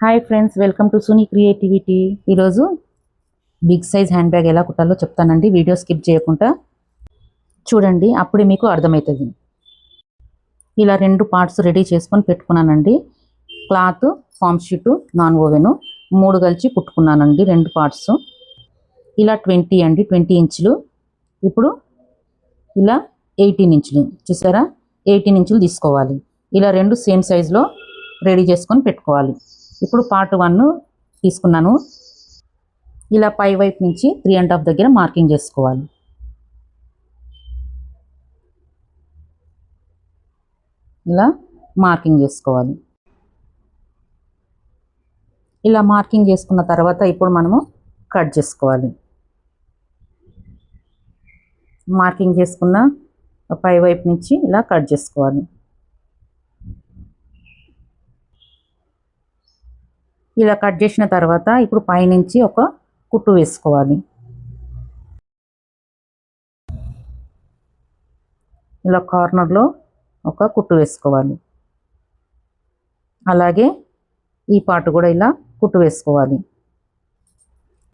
Hi friends, welcome to Suni creativity. ఈరోజు big size hand bag ఎలా కుట్టాలో చెప్తానండి. వీడియో స్కిప్ చేయకుండా చూడండి, అప్పుడే మీకు అర్థమవుతుంది. ఇలా 2 పార్ట్స్ రెడీ చేసుకొని పెట్టుకున్నానండి. Cloth, foam sheet, non woven 3 కలిసి కుట్టుకున్నానండి 2 పార్ట్స్. ఇలా 20 అండి, 20 ఇంచులు. ఇప్పుడు ఇలా 18 ఇంచులు చూసారా, 18 ఇంచులు తీసుకోవాలి. ఇలా 2 సేమ్ సైజులో రెడీ చేసుకొని పెట్టుకోవాలి. ఇప్పుడు పార్ట్ 1 తీసుకున్నాను. ఇలా పై వైపు నుంచి 3.5 దగ్గర మార్కింగ్ చేసుకోవాలి. ఇలా మార్కింగ్ చేసుకోవాలి. ఇలా మార్కింగ్ చేసుకున్న తర్వాత ఇప్పుడు మనము కట్ చేసుకోవాలి. మార్కింగ్ చేసుకున్న పై వైపు నుంచి ఇలా కట్ చేసుకోవాలి. ఇలా కట్ చేసిన తర్వాత ఇప్పుడు పైనుంచి ఒక కుట్టు వేసుకోవాలి. ఇలా కార్నర్లో ఒక కుట్టు వేసుకోవాలి. అలాగే ఈ పార్ట్ కూడా ఇలా కుట్టు వేసుకోవాలి.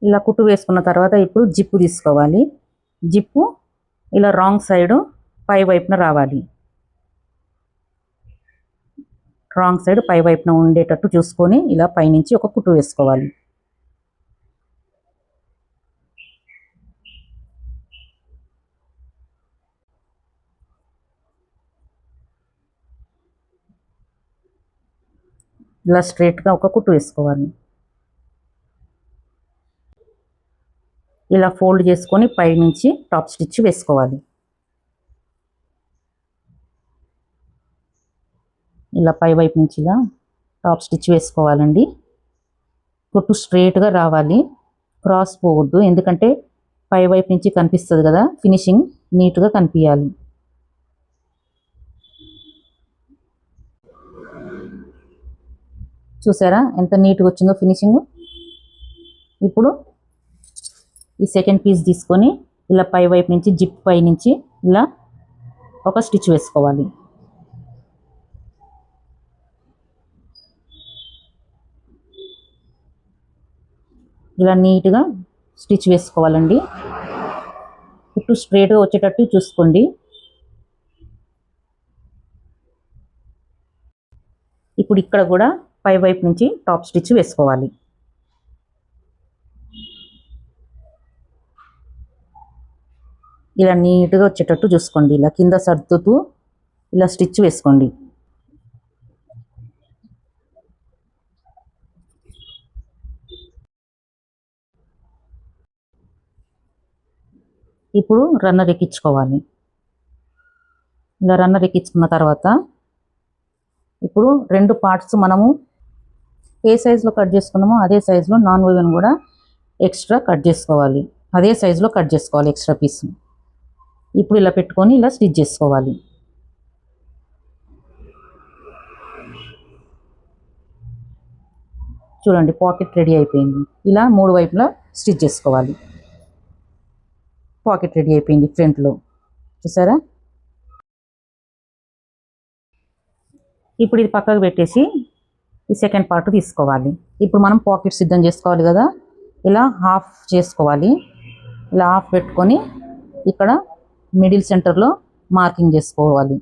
ఇలా కుట్టు వేసుకున్న తర్వాత ఇప్పుడు జిప్పు తీసుకోవాలి. జిప్పు ఇలా రాంగ్ సైడ్ పై వైపున రావాలి. రాంగ్ సైడ్ పై వైపున ఉండేటట్టు చూసుకొని ఇలా పైనుంచి ఒక కుట్టు వేసుకోవాలి. ఇలా స్ట్రైట్గా ఒక కుట్టు వేసుకోవాలి. ఇలా ఫోల్డ్ చేసుకొని పైనుంచి టాప్ స్టిచ్ వేసుకోవాలి. ఇలా పై వైపు నుంచి ఇలా టాప్ స్టిచ్ వేసుకోవాలండి. కుట్టు స్ట్రైట్గా రావాలి, క్రాస్ పోవద్దు. ఎందుకంటే పై వైపు నుంచి కనిపిస్తుంది కదా, ఫినిషింగ్ నీట్గా కనిపించాలి. చూసారా ఎంత నీట్గా వచ్చిందో ఫినిషింగ్. ఇప్పుడు ఈ సెకండ్ పీస్ తీసుకొని ఇలా పై వైపు నుంచి జిప్ పై నుంచి ఇలా ఒక స్టిచ్ వేసుకోవాలి. ఇలా నీట్గా స్టిచ్ వేసుకోవాలండి. కుట్టు స్ట్రైట్గా వచ్చేటట్టు చూసుకోండి. ఇప్పుడు ఇక్కడ కూడా పై వైపు నుంచి టాప్ స్టిచ్ వేసుకోవాలి. ఇలా నీట్గా వచ్చేటట్టు చూసుకోండి. ఇలా కింద సర్దుతూ ఇలా స్టిచ్ వేసుకోండి. ఇప్పుడు రన్నర్ ఎక్కించుకోవాలి. ఇలా రన్నర్ ఎక్కించుకున్న తర్వాత ఇప్పుడు 2 పార్ట్స్ మనము ఏ సైజులో కట్ చేసుకున్నామో అదే సైజులో నాన్ ఓవెన్ కూడా ఎక్స్ట్రా కట్ చేసుకోవాలి. అదే సైజులో కట్ చేసుకోవాలి ఎక్స్ట్రా పీస్. ఇప్పుడు ఇలా పెట్టుకొని ఇలా స్టిచ్ చేసుకోవాలి. చూడండి, పాకెట్ రెడీ అయిపోయింది. ఇలా 3 వైపులా స్టిచ్ చేసుకోవాలి. పాకెట్ రెడీ అయిపోయింది ఫ్రంట్లో, చూసారా. ఇప్పుడు ఇది పక్కకు పెట్టేసి ఈ సెకండ్ పార్ట్ తీసుకోవాలి. ఇప్పుడు మనం పాకెట్ సిద్ధం చేసుకోవాలి కదా, ఇలా హాఫ్ చేసుకోవాలి. ఇలా హాఫ్ పెట్టుకొని ఇక్కడ మిడిల్ సెంటర్లో మార్కింగ్ చేసుకోవాలి.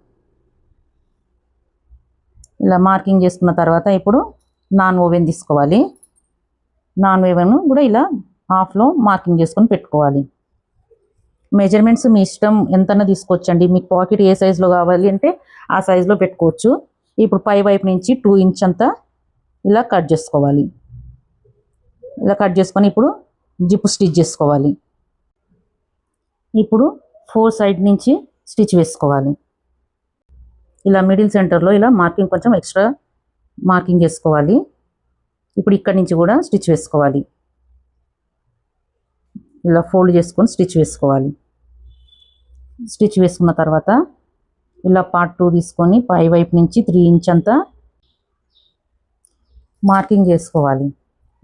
ఇలా మార్కింగ్ చేసుకున్న తర్వాత ఇప్పుడు నాన్ ఓవెన్ తీసుకోవాలి. నాన్ ఓవెన్ కూడా ఇలా హాఫ్లో మార్కింగ్ చేసుకొని పెట్టుకోవాలి. మెజర్మెంట్స్ మీ ఇష్టం, ఎంతైనా తీసుకోవచ్చండి. మీకు పాకెట్ ఏ సైజులో కావాలి అంటే ఆ సైజులో పెట్టుకోవచ్చు. ఇప్పుడు పై వైపు నుంచి 2 ఇంచ్ అంతా ఇలా కట్ చేసుకోవాలి. ఇలా కట్ చేసుకొని ఇప్పుడు జిప్ స్టిచ్ చేసుకోవాలి. ఇప్పుడు 4 సైడ్ నుంచి స్టిచ్ వేసుకోవాలి. ఇలా మిడిల్ సెంటర్లో ఇలా మార్కింగ్ కొంచెం ఎక్స్ట్రా మార్కింగ్ చేసుకోవాలి. ఇప్పుడు ఇక్కడి నుంచి కూడా స్టిచ్ వేసుకోవాలి. ఇలా ఫోల్డ్ చేసుకొని స్టిచ్ వేసుకోవాలి. స్టిచ్ వేసుకున్న తర్వాత ఇలా పార్ట్ 2 తీసుకొని పై వైపు నుంచి 3 ఇంచ్ అంతా మార్కింగ్ చేసుకోవాలి.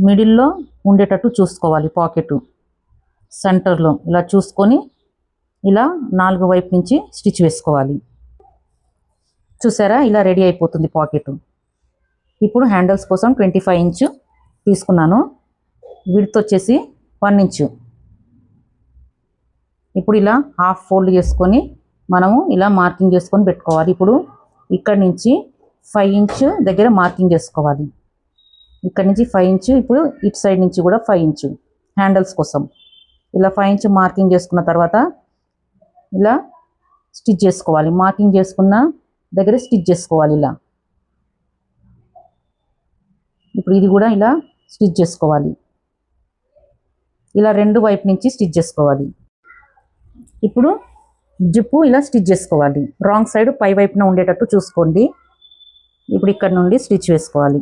మిడిల్లో ఉండేటట్టు చూసుకోవాలి. పాకెట్ సెంటర్లో ఇలా చూసుకొని ఇలా 4 వైపు నుంచి స్టిచ్ వేసుకోవాలి. చూసారా, ఇలా రెడీ అయిపోతుంది పాకెట్. ఇప్పుడు హ్యాండిల్స్ కోసం 25 ఇంచ్ తీసుకున్నాను. విడ్త్ వచ్చేసి 1 ఇంచు. ఇప్పుడు ఇలా హాఫ్ ఫోల్డ్ చేసుకొని మనము ఇలా మార్కింగ్ చేసుకొని పెట్టుకోవాలి. ఇప్పుడు ఇక్కడ నుంచి 5 ఇంచ్ దగ్గర మార్కింగ్ చేసుకోవాలి. ఇక్కడ నుంచి 5 ఇంచ్, ఇప్పుడు ఇటు సైడ్ నుంచి కూడా 5 ఇంచ్ హ్యాండిల్స్ కోసం ఇలా 5 ఇంచ్ మార్కింగ్ చేసుకున్న తర్వాత ఇలా స్టిచ్ చేసుకోవాలి. మార్కింగ్ చేసుకున్న దగ్గర స్టిచ్ చేసుకోవాలి ఇలా. ఇప్పుడు ఇది కూడా ఇలా స్టిచ్ చేసుకోవాలి. ఇలా రెండు వైపు నుంచి స్టిచ్ చేసుకోవాలి. ఇప్పుడు జిప్పు ఇలా స్టిచ్ చేసుకోవాలి. రాంగ్ సైడ్ పై వైపున ఉండేటట్టు చూసుకోండి. ఇప్పుడు ఇక్కడ నుండి స్టిచ్ వేసుకోవాలి.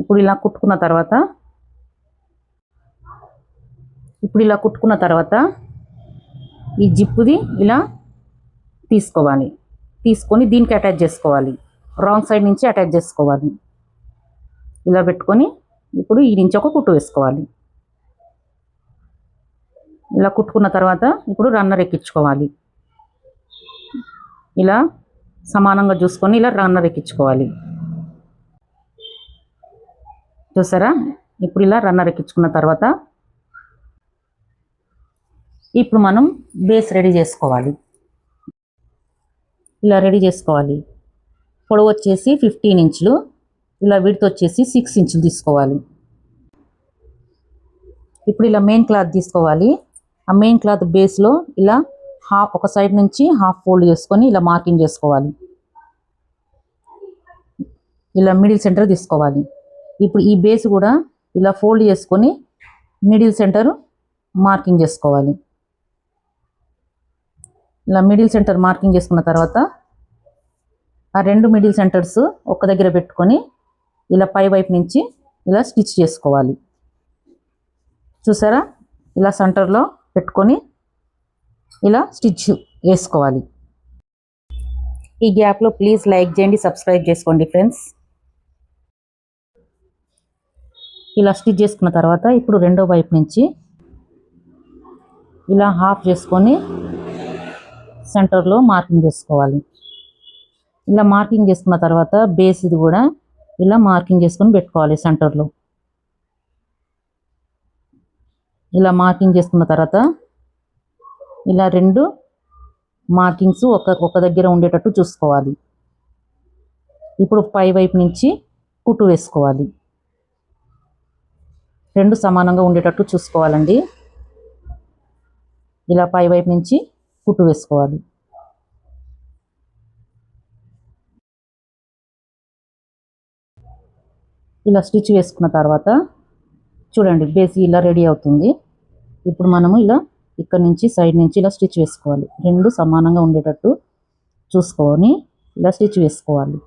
ఇప్పుడు ఇలా కుట్టుకున్న తర్వాత ఈ జిప్పుది ఇలా తీసుకోవాలి. తీసుకొని దీనికి అటాచ్ చేసుకోవాలి. రాంగ్ సైడ్ నుంచి అటాచ్ చేసుకోవాలి. ఇలా పెట్టుకొని ఇప్పుడు ఈ నుంచి ఒక కుట్టు వేసుకోవాలి. ఇలా కుట్టుకున్న తర్వాత ఇప్పుడు రన్నర్ ఎక్కించుకోవాలి. ఇలా సమానంగా చూసుకొని ఇలా రన్నర్ ఎక్కించుకోవాలి. చూసారా? ఇప్పుడు ఇలా రన్నర్ ఎక్కించుకున్న తర్వాత ఇప్పుడు మనం బేస్ రెడీ చేసుకోవాలి. ఇలా రెడీ చేసుకోవాలి. పొడవు వచ్చేసి 15 ఇంచులు, ఇలా విడ్త్ వచ్చేసి 6 ఇంచులు తీసుకోవాలి. ఇప్పుడు ఇలా మెయిన్ క్లాత్ తీసుకోవాలి. ఆ మెయిన్ క్లాత్ బేస్లో ఇలా ఒక సైడ్ నుంచి హాఫ్ ఫోల్డ్ చేసుకొని ఇలా మార్కింగ్ చేసుకోవాలి. ఇలా మిడిల్ సెంటర్ తీసుకోవాలి. ఇప్పుడు ఈ బేస్ కూడా ఇలా ఫోల్డ్ చేసుకొని మిడిల్ సెంటర్ మార్కింగ్ చేసుకోవాలి. ఇలా మిడిల్ సెంటర్ మార్కింగ్ చేసుకున్న తర్వాత ఆ రెండు మిడిల్ సెంటర్స్ ఒక దగ్గర పెట్టుకొని ఇలా పై వైపు నుంచి ఇలా స్టిచ్ చేసుకోవాలి. చూసారా? ఇలా సెంటర్లో పెట్టుకొని ఇలా స్టిచ్ వేసుకోవాలి. ఈ గ్యాప్లో ప్లీజ్ లైక్ చేయండి, సబ్స్క్రైబ్ చేసుకోండి ఫ్రెండ్స్. ఇలా స్టిచ్ చేసుకున్న తర్వాత ఇప్పుడు రెండో వైపు నుంచి ఇలా హాఫ్ చేసుకొని సెంటర్లో మార్కింగ్ చేసుకోవాలి. ఇలా మార్కింగ్ చేసుకున్న తర్వాత బేస్ ఇది కూడా ఇలా మార్కింగ్ చేసుకొని పెట్టుకోవాలి సెంటర్లో. ఇలా మార్కింగ్ చేసుకున్న తర్వాత ఇలా రెండు మార్కింగ్స్ ఒక దగ్గర ఉండేటట్టు చూసుకోవాలి. ఇప్పుడు పై వైపు నుంచి కుట్టు వేసుకోవాలి. రెండు సమానంగా ఉండేటట్టు చూసుకోవాలండి. ఇలా పై వైపు నుంచి కుట్టు వేసుకోవాలి. ఇలా స్టిచ్ వేసుకున్న తర్వాత చూడండి బేస్ ఇలా రెడీ అవుతుంది. ఇప్పుడు మనము ఇలా ఇక్కడ నుంచి సైడ్ నుంచి ఇలా స్టిచ్ వేసుకోవాలి. రెండు సమానంగా ఉండేటట్టు చూసుకొని ఇలా స్టిచ్ వేసుకోవాలి.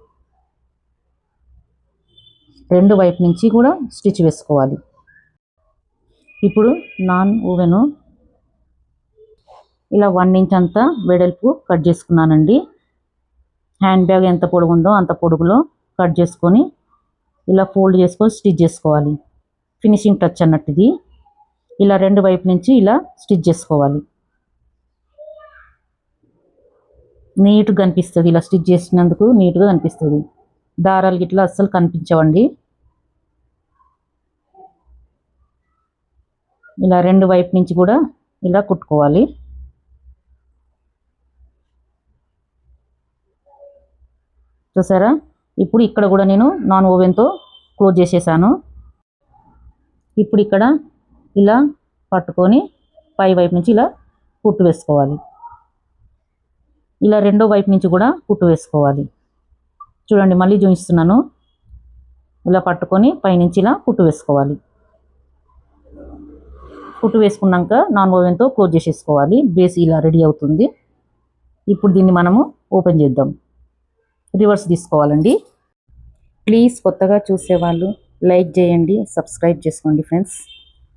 రెండు వైపు నుంచి కూడా స్టిచ్ వేసుకోవాలి. ఇప్పుడు నాన్ ఓవెను ఇలా 1 ఇంచ్ అంతా వెడల్పు కట్ చేసుకున్నానండి. హ్యాండ్ బ్యాగ్ ఎంత పొడుగు ఉందో అంత పొడుగులో కట్ చేసుకొని ఇలా ఫోల్డ్ చేసుకొని స్టిచ్ చేసుకోవాలి. ఫినిషింగ్ టచ్ అన్నట్టు ఇది. ఇలా రెండు వైపు నుంచి ఇలా స్టిచ్ చేసుకోవాలి. నీట్గా కనిపిస్తుంది. ఇలా స్టిచ్ చేసినందుకు నీట్గా కనిపిస్తుంది. దారాలు ఇట్లా అస్సలు కనిపించవండి. ఇలా రెండు వైపు నుంచి కూడా ఇలా కుట్టుకోవాలి. చూసారా? ఇప్పుడు ఇక్కడ కూడా నేను నాన్ ఓవెన్తో క్లోజ్ చేసేసాను. ఇప్పుడు ఇక్కడ ఇలా పట్టుకొని పై వైపు నుంచి ఇలా కుట్టు వేసుకోవాలి. ఇలా రెండో వైపు నుంచి కూడా కుట్టు వేసుకోవాలి. చూడండి మళ్ళీ చూపిస్తున్నాను. ఇలా పట్టుకొని పైనుంచి ఇలా కుట్టు వేసుకోవాలి. కుట్టు వేసుకున్నాక నాన్ ఓవెన్తో క్లోజ్ చేసేసుకోవాలి. బేస్ ఇలా రెడీ అవుతుంది. ఇప్పుడు దీన్ని మనము ఓపెన్ చేద్దాం. రివర్స్ తీసుకోవాలండి. ప్లీజ్ కొత్తగా చూసేవాళ్ళు లైక్ చేయండి, సబ్స్క్రైబ్ చేసుకోండి ఫ్రెండ్స్.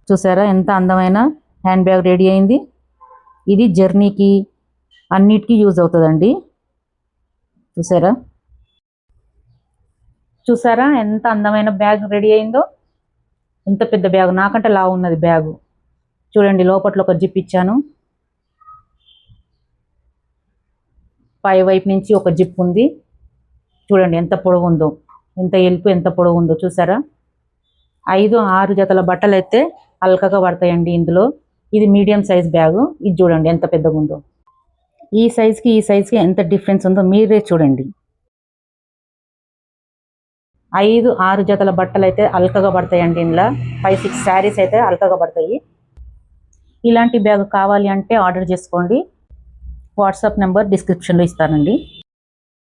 చూసారా ఎంత అందమైన హ్యాండ్ బ్యాగ్ రెడీ అయింది. ఇది జర్నీకి అన్నిటికీ యూజ్ అవుతుందండి. చూసారా ఎంత అందమైన బ్యాగ్ రెడీ అయిందో. ఎంత పెద్ద బ్యాగ్, నాకంటే లావు ఉన్నది బ్యాగు. చూడండి లోపట్లో ఒక జిప్ ఇచ్చాను. పై వైపు నుంచి ఒక జిప్ ఉంది. చూడండి ఎంత పొడవు ఉందో, ఎంత ఎలుపు ఎంత పొడవు ఉందో చూసారా. 5-6 జతల బట్టలు అయితే అల్కగా పడతాయండి ఇందులో. ఇది మీడియం సైజ్ బ్యాగు. ఇది చూడండి ఎంత పెద్దగా ఉందో. ఈ సైజ్కి ఎంత డిఫరెన్స్ ఉందో మీరే చూడండి. 5-6 జతల బట్టలు అయితే అల్కగా పడతాయండి. ఇందులో 5-6 శారీస్ అయితే అల్కగా పడతాయి. ఇలాంటి బ్యాగ్ కావాలి అంటే ఆర్డర్ చేసుకోండి. వాట్సాప్ నెంబర్ డిస్క్రిప్షన్లో ఇస్తానండి.